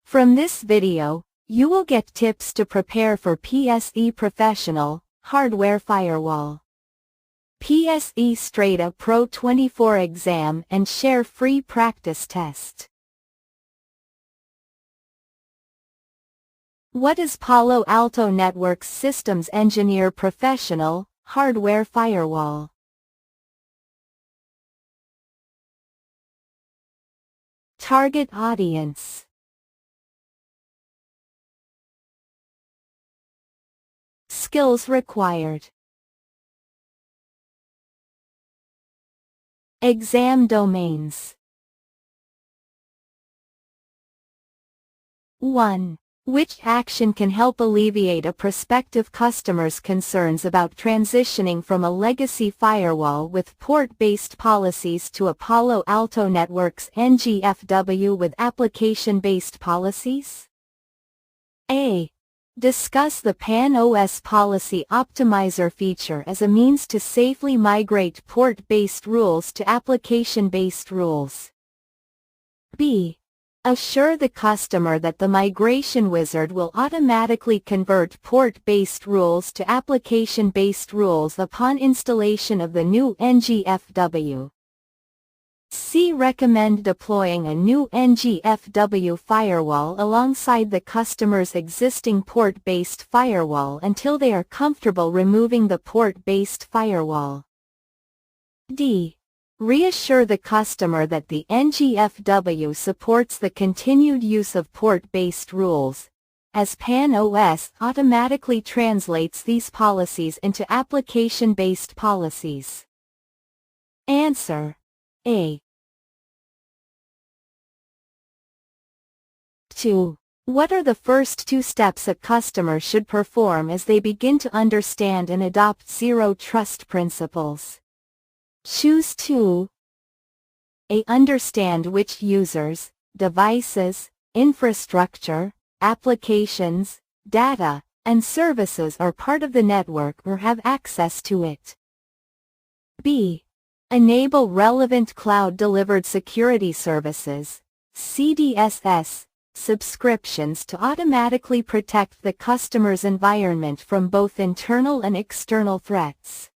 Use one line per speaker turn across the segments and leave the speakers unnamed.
From this video, you will get tips to prepare for PSE Professional Hardware Firewall, PSE-Strata-Pro-24 exam and share free practice test. What is Palo Alto Networks Systems Engineer Professional Hardware Firewall? Target audience. Skills required. Exam domains. 1. Which action can help alleviate a prospective customer's concerns about transitioning from a legacy firewall with port-based policies to a Palo Alto Networks NGFW with application-based policies? A. Discuss the PAN-OS Policy Optimizer feature as a means to safely migrate port-based rules to application-based rules. B. Assure the customer that the migration wizard will automatically convert port-based rules to application-based rules upon installation of the new NGFW. C. Recommend deploying a new NGFW firewall alongside the customer's existing port-based firewall until they are comfortable removing the port-based firewall. D. Reassure the customer that the NGFW supports the continued use of port-based rules, as PAN-OS automatically translates these policies into application-based policies. Answer: A. 2. What are the first 2 steps a customer should perform as they begin to understand and adopt Zero Trust principles? Choose 2. A. Understand which users, devices, infrastructure, applications, data, and services are part of the network or have access to it. B. Enable relevant cloud-delivered security services, CDSS, subscriptions to automatically protect the customer's environment from both internal and external threats.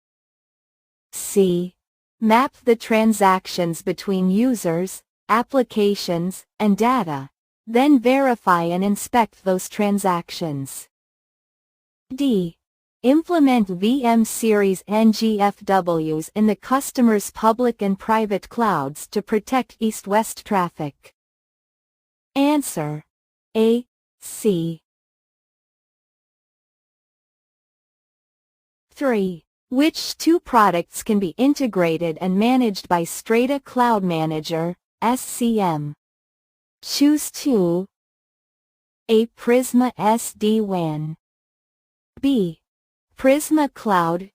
C. Map the transactions between users, applications, and data, then verify and inspect those transactions. D. Implement VM series NGFWs in the customer's public and private clouds to protect east-west traffic. Answer: A, C. 3. Which 2 products can be integrated and managed by Strata Cloud Manager, SCM? Choose 2. A. Prisma SD-WAN. B. Prisma Cloud.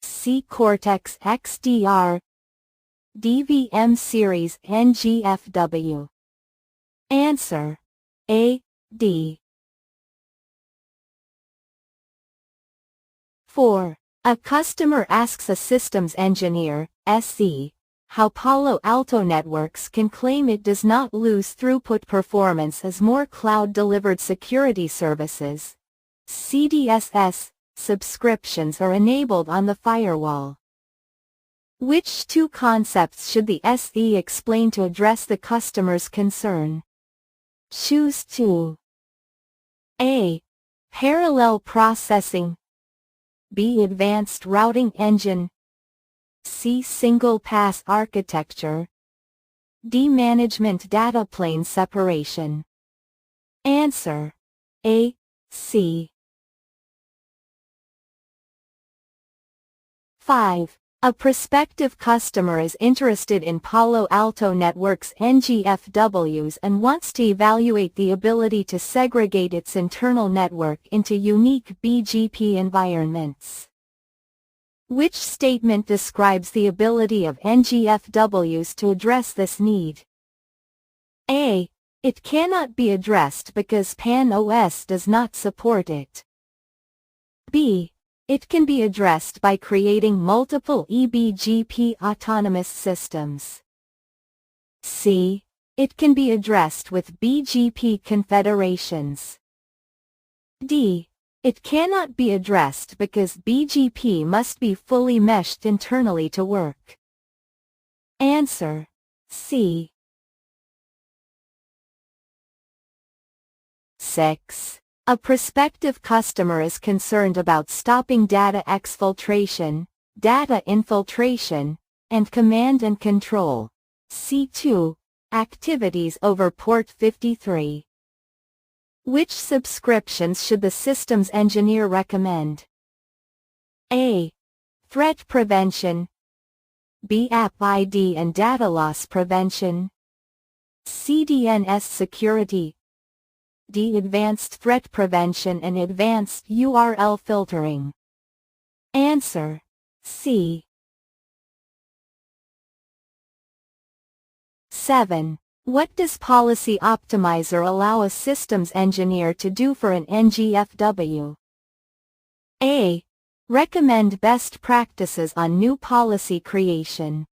C. Cortex XDR. D. VM Series NGFW. Answer: A, D. 4. A customer asks a systems engineer, SE, how Palo Alto Networks can claim it does not lose throughput performance as more cloud-delivered security services, CDSS, subscriptions are enabled on the firewall. Which 2 concepts should the SE explain to address the customer's concern? Choose 2. A. Parallel processing. B. Advanced routing engine. C. Single pass architecture. D. Management data plane separation. Answer: A, C. 5. A prospective customer is interested in Palo Alto Networks NGFWs and wants to evaluate the ability to segregate its internal network into unique BGP environments. Which statement describes the ability of NGFWs to address this need? A. It cannot be addressed because PAN-OS does not support it. B. It can be addressed by creating multiple eBGP autonomous systems. C. It can be addressed with BGP confederations. D. It cannot be addressed because BGP must be fully meshed internally to work. Answer: C. 6. A prospective customer is concerned about stopping data exfiltration, data infiltration, and command and control C2 activities over port 53. Which subscriptions should the systems engineer recommend? A. Threat prevention. B. App ID and data loss prevention. C. DNS security. D. Advanced threat prevention and advanced URL filtering. Answer: C. 7. What does Policy Optimizer allow a systems engineer to do for an NGFW? A. Recommend best practices on new policy creation.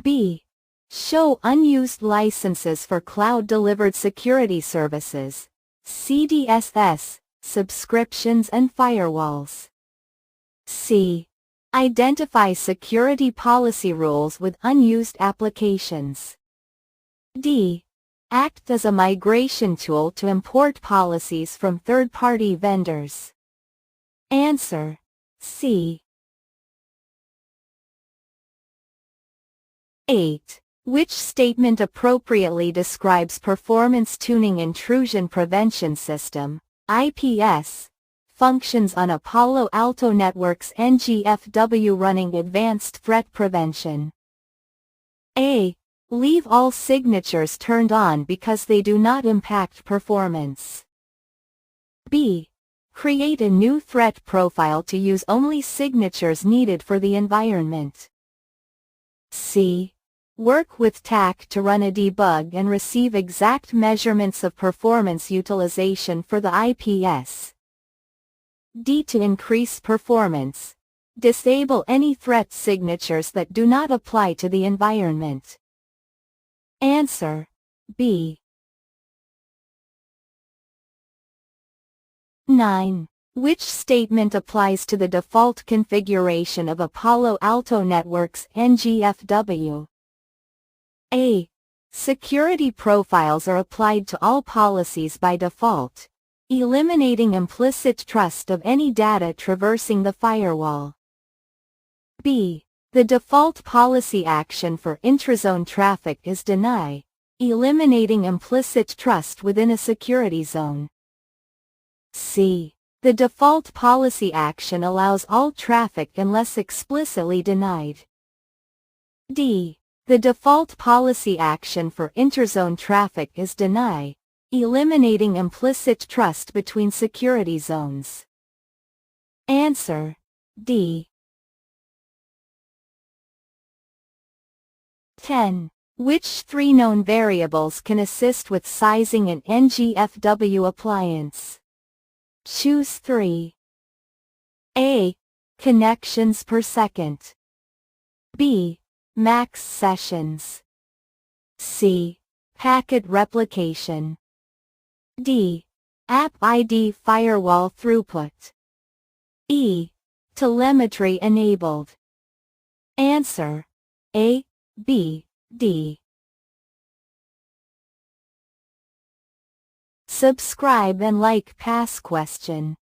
B. Show unused licenses for cloud-delivered security services, CDSS, subscriptions and firewalls. C. Identify security policy rules with unused applications. D. Act as a migration tool to import policies from third-party vendors. Answer: C. 8. Which statement appropriately describes Performance Tuning Intrusion Prevention System, IPS, functions on a Palo Alto Networks NGFW running advanced threat prevention? A. Leave all signatures turned on because they do not impact performance. B. Create a new threat profile to use only signatures needed for the environment. C. Work with TAC to run a debug and receive exact measurements of performance utilization for the IPS. D. To increase performance, disable any threat signatures that do not apply to the environment. Answer: B. 9. Which statement applies to the default configuration of a Palo Alto Networks NGFW? A. Security profiles are applied to all policies by default, eliminating implicit trust of any data traversing the firewall. B. The default policy action for intrazone traffic is deny, eliminating implicit trust within a security zone. C. The default policy action allows all traffic unless explicitly denied. D. The default policy action for interzone traffic is deny, eliminating implicit trust between security zones. Answer: D. 10. Which three known variables can assist with sizing an NGFW appliance? Choose 3. A. Connections per second. B. Max sessions. C. Packet replication. D. App ID firewall throughput. E. Telemetry enabled. Answer: A, B, D. Subscribe and like past question.